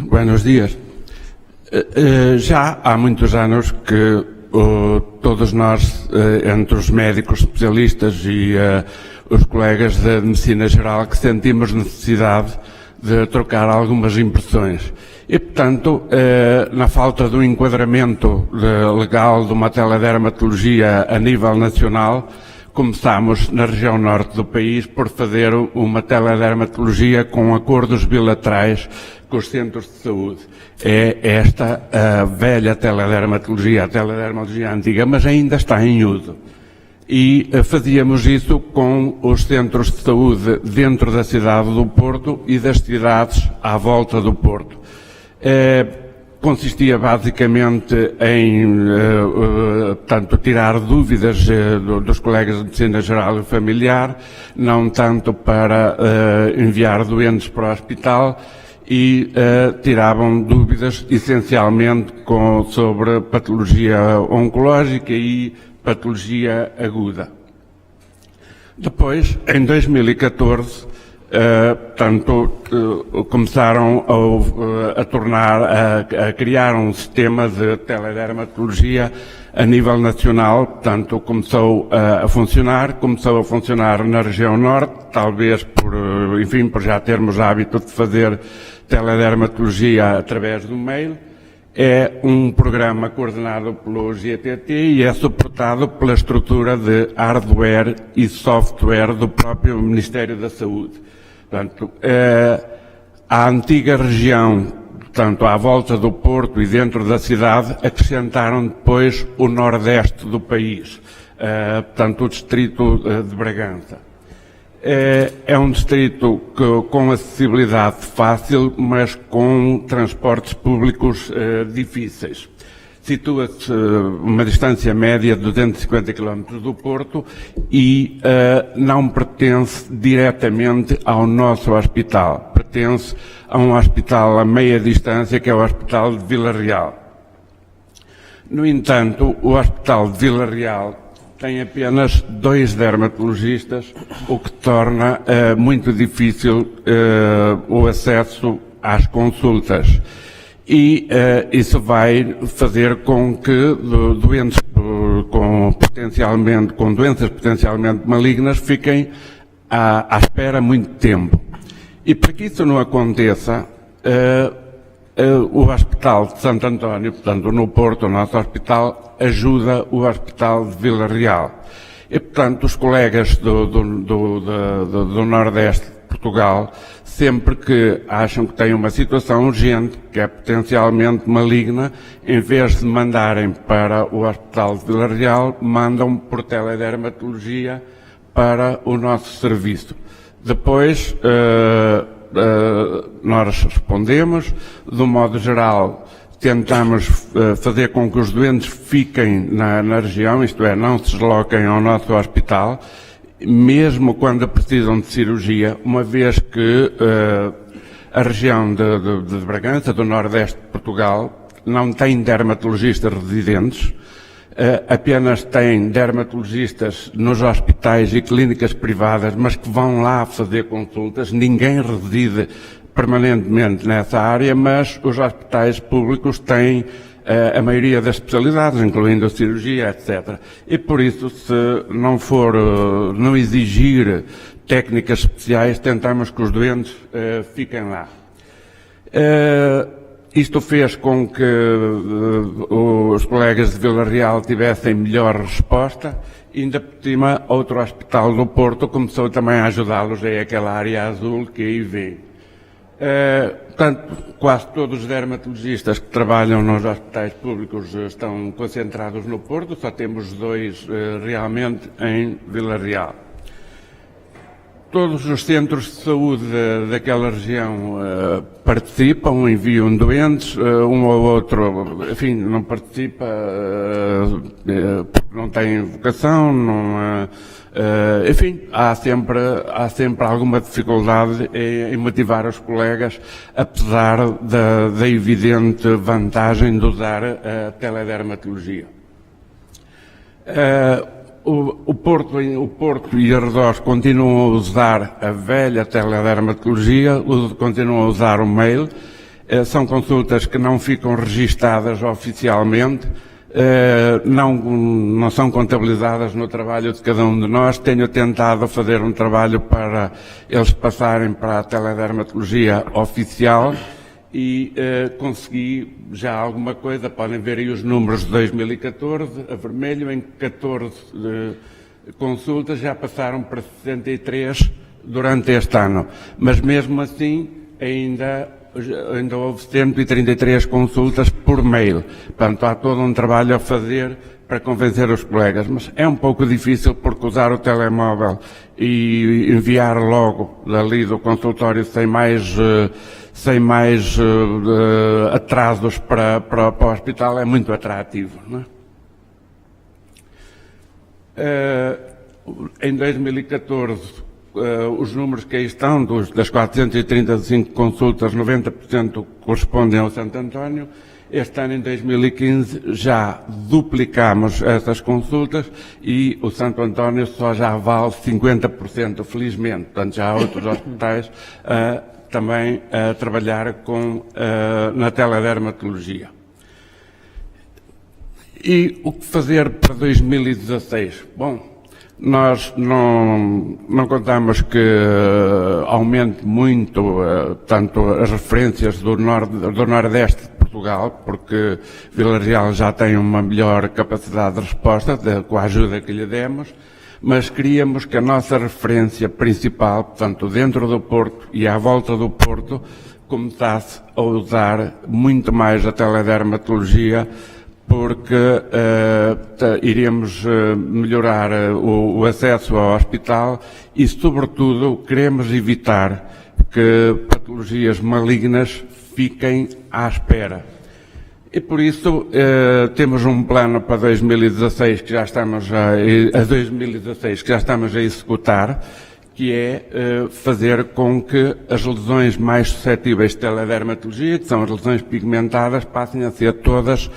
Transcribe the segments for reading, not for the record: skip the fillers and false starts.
Buenos dias. Já há muitos anos que todos nós, entre os médicos especialistas e os colegas da medicina geral, que sentimos necessidade de trocar algumas impressões. E, portanto, na falta do enquadramento legal de uma teledermatologia a nível nacional, começámos na região norte do país por fazer uma teledermatologia com acordos bilaterais com os centros de saúde. É esta a velha teledermatologia, a teledermatologia antiga, mas ainda está em uso. E fazíamos isso com os centros de saúde dentro da cidade do Porto e das cidades à volta do Porto. Consistia basicamente em, portanto, tirar dúvidas dos colegas de medicina geral e familiar, não tanto para enviar doentes para o hospital, e tiravam dúvidas essencialmente sobre patologia oncológica e patologia aguda. Depois, em 2014, portanto, começaram a criar um sistema de teledermatologia a nível nacional. Portanto, começou a funcionar na região norte, talvez por já termos hábito de fazer teledermatologia através do mail. É um programa coordenado pelo GTT e é suportado pela estrutura de hardware e software do próprio Ministério da Saúde. Portanto, a antiga região, portanto, à volta do Porto e dentro da cidade, acrescentaram depois o nordeste do país, portanto, o distrito de Bragança. É um distrito com acessibilidade fácil, mas com transportes públicos difíceis. Situa-se uma distância média de 250 km do Porto e não pertence diretamente ao nosso hospital. Pertence a um hospital a meia distância, que é o Hospital de Vila Real. No entanto, o Hospital de Vila Real tem apenas 2 dermatologistas, o que torna muito difícil o acesso às consultas. E isso vai fazer com que doentes com doenças potencialmente malignas fiquem à espera muito tempo. E para que isso não aconteça, o Hospital de Santo António, portanto, no Porto, o nosso hospital, ajuda o Hospital de Vila Real. E, portanto, os colegas do Nordeste de Portugal, sempre que acham que têm uma situação urgente, que é potencialmente maligna, em vez de mandarem para o Hospital de Vila Real, mandam por teledermatologia para o nosso serviço. Depois, nós respondemos, de um modo geral, tentamos fazer com que os doentes fiquem na região, isto é, não se desloquem ao nosso hospital, mesmo quando precisam de cirurgia, uma vez que a região de Bragança, do Nordeste de Portugal, não tem dermatologistas residentes, apenas tem dermatologistas nos hospitais e clínicas privadas, mas que vão lá fazer consultas. Ninguém reside permanentemente nessa área, mas os hospitais públicos têm a maioria das especialidades, incluindo a cirurgia, etc. E por isso, se não exigir técnicas especiais, tentamos que os doentes fiquem lá. Isto fez com que os colegas de Vila Real tivessem melhor resposta. Ainda por cima, outro hospital do Porto começou também a ajudá-los, é aquela área azul que aí vê. Portanto, quase todos os dermatologistas que trabalham nos hospitais públicos estão concentrados no Porto, só temos 2 realmente em Vila Real. Todos os centros de saúde daquela região participam, enviam doentes, um ou outro, enfim, não participa porque não tem vocação, enfim, há sempre alguma dificuldade em motivar os colegas, apesar da evidente vantagem de usar a teledermatologia. O Porto e arredores continuam a usar a velha teledermatologia, continuam a usar o mail. São consultas que não ficam registadas oficialmente, não são contabilizadas no trabalho de cada um de nós. Tenho tentado fazer um trabalho para eles passarem para a teledermatologia oficial e consegui já alguma coisa. Podem ver aí os números de 2014, a vermelho, em 14 consultas já passaram para 63 durante este ano, mas mesmo assim ainda houve 133 consultas por mail. Portanto, há todo um trabalho a fazer para convencer os colegas, mas é um pouco difícil porque usar o telemóvel e enviar logo dali do consultório sem mais atrasos para o hospital é muito atrativo, não é? Em 2014, os números que aí estão, das 435 consultas, 90% correspondem ao Santo António. Este ano, em 2015, já duplicamos essas consultas e o Santo António só já vale 50%, felizmente. Portanto, já há outros hospitais também a trabalhar na teledermatologia. E o que fazer para 2016? Bom, nós não contamos que aumente muito tanto as referências do Nordeste de Portugal, porque Vila Real já tem uma melhor capacidade de resposta com a ajuda que lhe demos, mas queríamos que a nossa referência principal, portanto, dentro do Porto e à volta do Porto, começasse a usar muito mais a teledermatologia, porque iríamos melhorar o acesso ao hospital e, sobretudo, queremos evitar que patologias malignas fiquem à espera. E por isso temos um plano para 2016 que já estamos a executar, que é fazer com que as lesões mais suscetíveis de teledermatologia, que são as lesões pigmentadas, passem a ser todas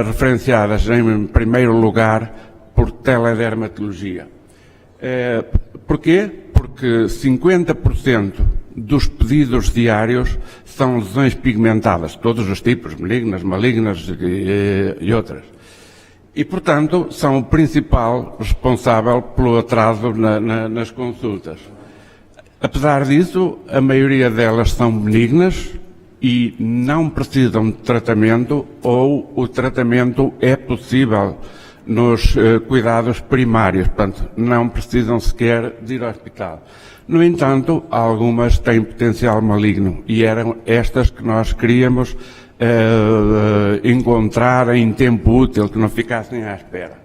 referenciadas em primeiro lugar por teledermatologia. Porquê? Porque 50% dos pedidos diários são lesões pigmentadas, todos os tipos, benignas, malignas e outras. E, portanto, são o principal responsável pelo atraso nas consultas. Apesar disso, a maioria delas são benignas e não precisam de tratamento, ou o tratamento é possível nos cuidados primários, portanto, não precisam sequer de ir ao hospital. No entanto, algumas têm potencial maligno e eram estas que nós queríamos encontrar em tempo útil, que não ficassem à espera.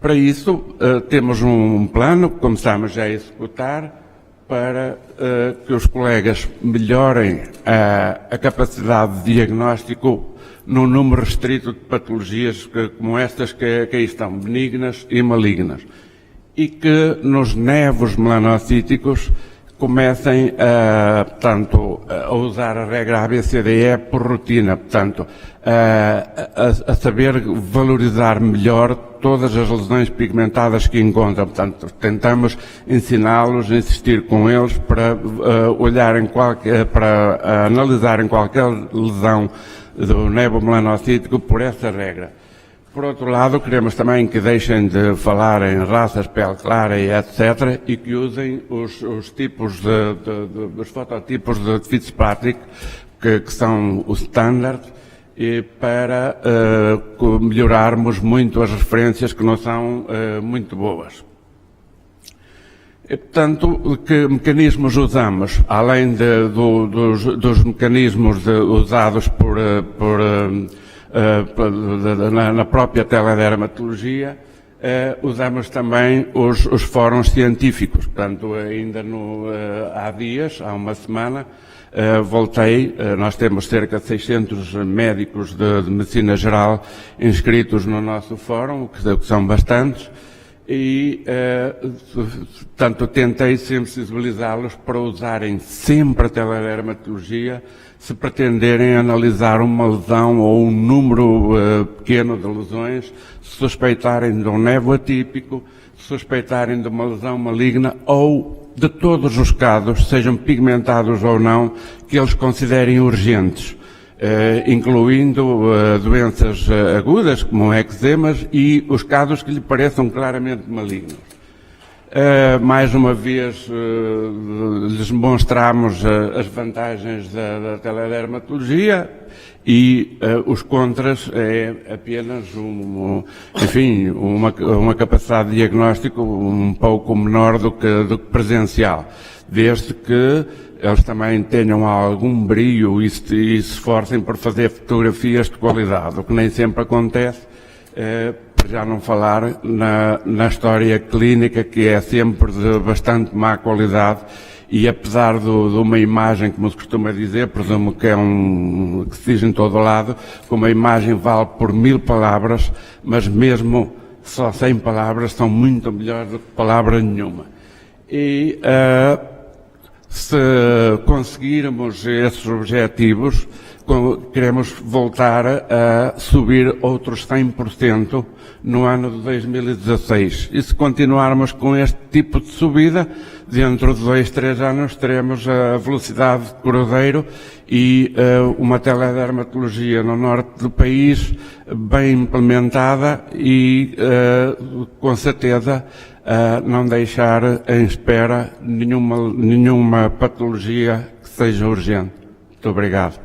Para isso, temos um plano que começamos já a executar, para que os colegas melhorem a capacidade de diagnóstico num número restrito de patologias como estas que aí estão, benignas e malignas. E que nos nevos melanocíticos comecem a usar a regra ABCDE por rotina, portanto, a saber valorizar melhor todas as lesões pigmentadas que encontram. Portanto, tentamos ensiná-los, insistir com eles para para analisarem qualquer lesão do nevo melanocítico por essa regra. Por outro lado, queremos também que deixem de falar em raças, pele clara e etc. e que usem os tipos os fototipos de Fitzpatrick, que são o standard, e para melhorarmos muito as referências que não são muito boas. E, portanto, que mecanismos usamos? Além dos mecanismos usados na própria teledermatologia, usamos também os fóruns científicos. Portanto, ainda há dias, há uma semana, nós temos cerca de 600 médicos de medicina geral inscritos no nosso fórum, que são bastantes, e, portanto, tentei sempre sensibilizá-los para usarem sempre a teledermatologia se pretenderem analisar uma lesão ou um número pequeno de lesões, se suspeitarem de um névoa atípico, se suspeitarem de uma lesão maligna ou de todos os casos, sejam pigmentados ou não, que eles considerem urgentes, incluindo doenças agudas, como eczemas, e os casos que lhe pareçam claramente malignos. Mais uma vez, lhes mostramos as vantagens da teledermatologia e os contras é apenas uma capacidade de diagnóstico um pouco menor do que presencial, desde que eles também tenham algum brio e se esforcem por fazer fotografias de qualidade, o que nem sempre acontece, para já não falar na história clínica, que é sempre de bastante má qualidade, e apesar de uma imagem, como se costuma dizer, presumo que que se diz em todo lado, que uma imagem vale por 1000 palavras, mas mesmo só 100 palavras são muito melhores do que palavra nenhuma. E se conseguirmos esses objetivos, queremos voltar a subir outros 100% no ano de 2016. E se continuarmos com este tipo de subida, dentro de 2, 3 anos teremos a velocidade de cruzeiro e uma teledermatologia no norte do país bem implementada e, com certeza, não deixar em espera nenhuma patologia que seja urgente. Muito obrigado.